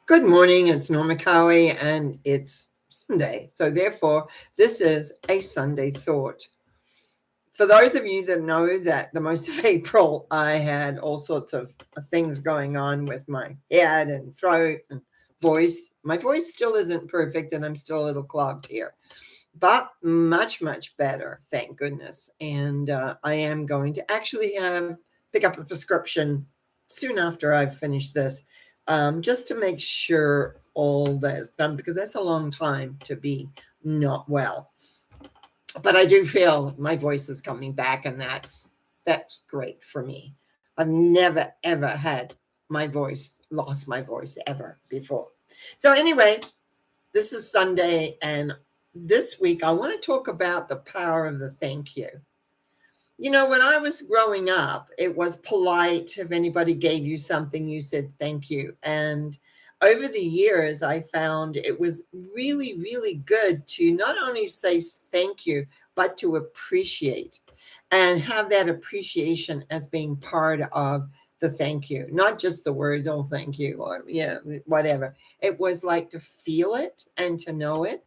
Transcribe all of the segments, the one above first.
Good morning, it's Norma Cowie and it's Sunday. So therefore, this is a Sunday thought. For those of you that know that the most of April, I had all sorts of things going on with my head and throat and voice. My voice still isn't perfect and I'm still a little clogged here, but much, much better, thank goodness. And I am going to actually pick up a prescription soon after I've finished this, just to make sure all that is done, because that's a long time to be not well. But I do feel my voice is coming back, and that's great for me. I've never ever had lost my voice ever before. So anyway, this is Sunday, and this week I want to talk about the power of the thank you. You know, when I was growing up, it was polite if anybody gave you something, you said thank you. And over the years, I found it was really, really good to not only say thank you, but to appreciate and have that appreciation as being part of the thank you, not just the words, oh, thank you, or yeah, whatever. It was like to feel it and to know it.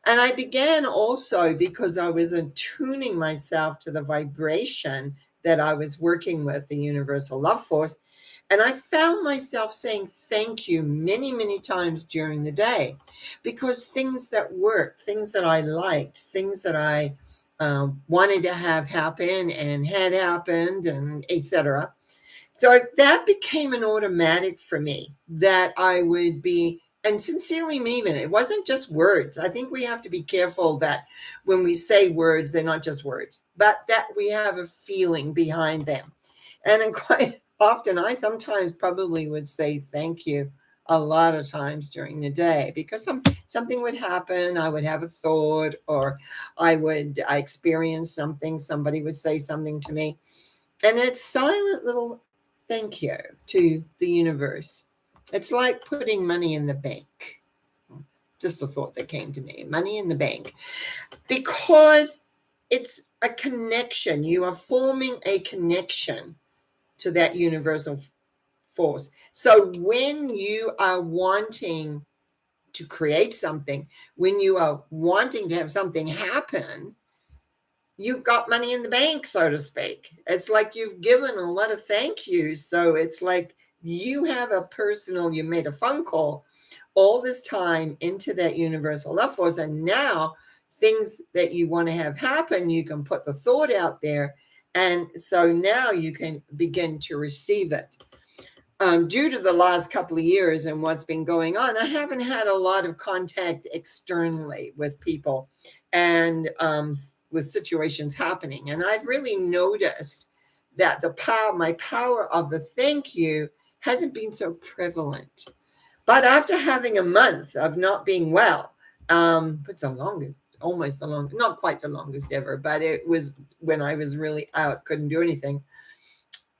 And I began also because I was attuning myself to the vibration that I was working with, the universal love force. And I found myself saying thank you many, many times during the day, because things that worked, things that I liked, things that I wanted to have happen and had happened, and etc. So that became an automatic for me, that I would be, and sincerely mean it. It wasn't just words. I think we have to be careful that when we say words, they're not just words, but that we have a feeling behind them. And quite often, I sometimes probably would say thank you a lot of times during the day, because something would happen. I would have a thought, or I experience something. Somebody would say something to me, and it's silent little thank you to the universe. It's like putting money in the bank. Just a thought that came to me, money in the bank, because it's a connection. You are forming a connection to that universal force. So when you are wanting to create something, when you are wanting to have something happen, you've got money in the bank, so to speak. It's like you've given a lot of thank yous. So it's like you made a phone call all this time into that universal love force. And now things that you want to have happen, you can put the thought out there. And so now you can begin to receive it. Due to the last couple of years and what's been going on, I haven't had a lot of contact externally with people and with situations happening. And I've really noticed that my power of the thank you hasn't been so prevalent. But after having a month of not being well, but almost the longest, not quite the longest ever, but it was when I was really out, couldn't do anything.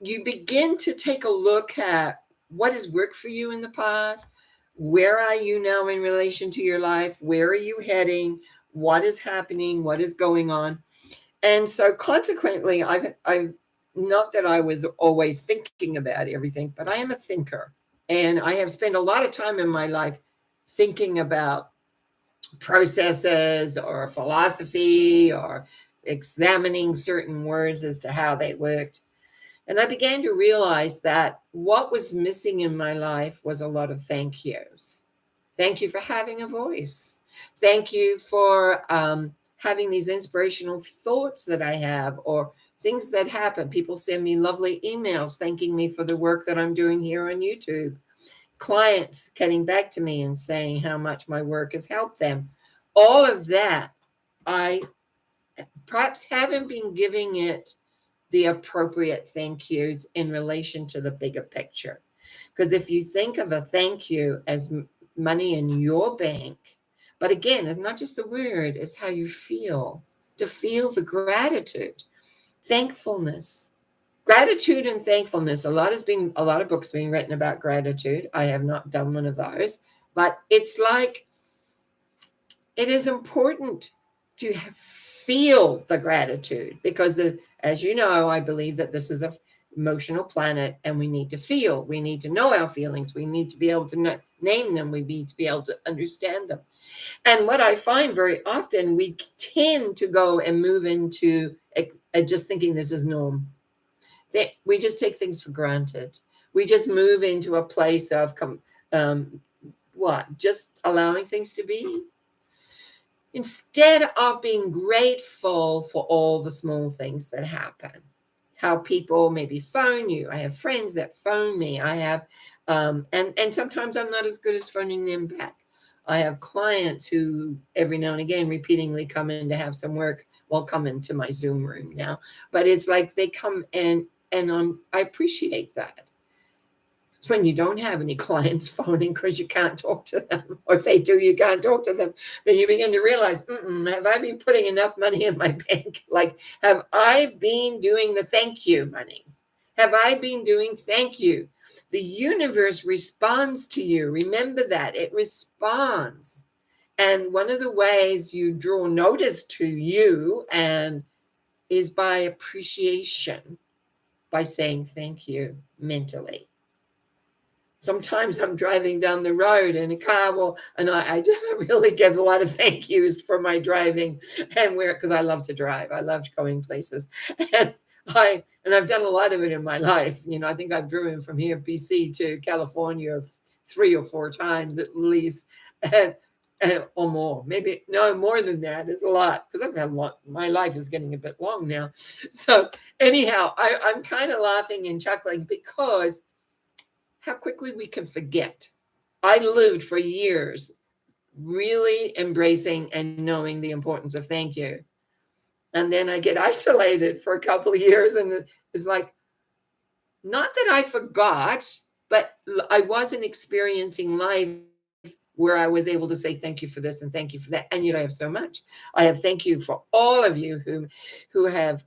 You begin to take a look at what has worked for you in the past. Where are you now in relation to your life? Where are you heading? What is happening? What is going on? And so consequently, I've not that I was always thinking about everything, but I am a thinker. And I have spent a lot of time in my life thinking about processes or philosophy, or examining certain words as to how they worked. And I began to realize that what was missing in my life was a lot of thank yous. Thank you for having a voice. Thank you for having these inspirational thoughts that I have, or things that happen. People send me lovely emails thanking me for the work that I'm doing here on YouTube. Clients getting back to me and saying how much my work has helped them. All of that, I perhaps haven't been giving it the appropriate thank yous in relation to the bigger picture. Because if you think of a thank you as money in your bank, but again, it's not just the word, it's how you feel, to feel the gratitude, thankfulness. Gratitude and thankfulness. A lot of books being written about gratitude. I have not done one of those, but it's like it is important to feel the gratitude, because as you know, I believe that this is emotional planet, and we need to feel. We need to know our feelings. We need to be able to name them. We need to be able to understand them. And what I find very often, we tend to go and move into just thinking this is norm. We just take things for granted. We just move into a place of just allowing things to be, instead of being grateful for all the small things that happen. How people maybe phone you. I have friends that phone me. I have, and sometimes I'm not as good as phoning them back. I have clients who every now and again repeatedly come in to have some work. Well, come into my Zoom room now, but it's like they come in, and I appreciate that. It's when you don't have any clients phoning because you can't talk to them, or if they do, you can't talk to them. Then you begin to realize, have I been putting enough money in my bank? Like, have I been doing the thank you money? Have I been doing thank you? The universe responds to you. Remember that. It responds. And one of the ways you draw notice to you and is by appreciation, by saying thank you mentally. Sometimes I'm driving down the road in a car, and I really give a lot of thank yous for my driving, and because I love to drive. I love going places. And I've done a lot of it in my life. I think I've driven from here, BC, to California 3 or 4 times at least, or more. Maybe no more than that. It's a lot, because I've had a lot. My life is getting a bit long now. So anyhow, I'm kind of laughing and chuckling because how quickly we can forget. I lived for years really embracing and knowing the importance of thank you. And then I get isolated for a couple of years, and it's like, not that I forgot, but I wasn't experiencing life where I was able to say thank you for this and thank you for that. And yet I have so much. I have thank you for all of you who have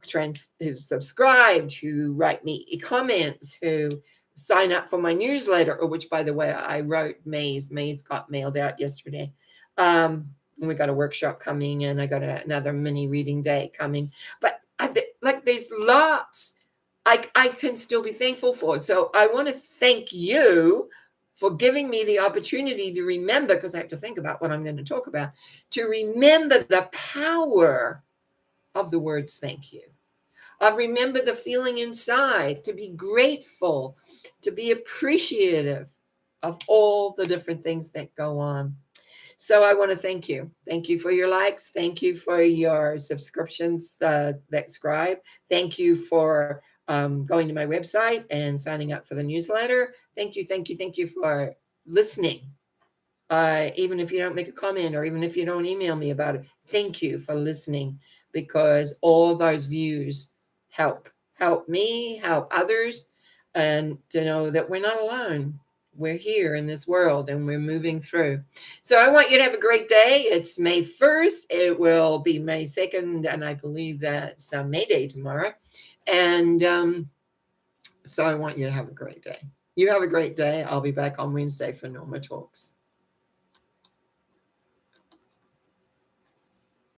who subscribed, who write me comments, who sign up for my newsletter, which, by the way, I wrote May's got mailed out yesterday. And we got a workshop coming, and I got another mini reading day coming. But there's lots I can still be thankful for. So I want to thank you for giving me the opportunity to remember, because I have to think about what I'm going to talk about, to remember the power of the words thank you. Remember the feeling inside, to be grateful, to be appreciative of all the different things that go on. So I want to thank you. Thank you for your likes. Thank you for your subscriptions that subscribe. Thank you for going to my website and signing up for the newsletter. Thank you for listening. Even if you don't make a comment, or even if you don't email me about it, thank you for listening, because all those views help me, help others, and to know that we're not alone. We're here in this world, and we're moving through. So I want you to have a great day. It's May 1st. It will be May 2nd, and I believe that's May Day tomorrow. And so I want you to have a great day. You have a great day. I'll be back on Wednesday for Norma Talks.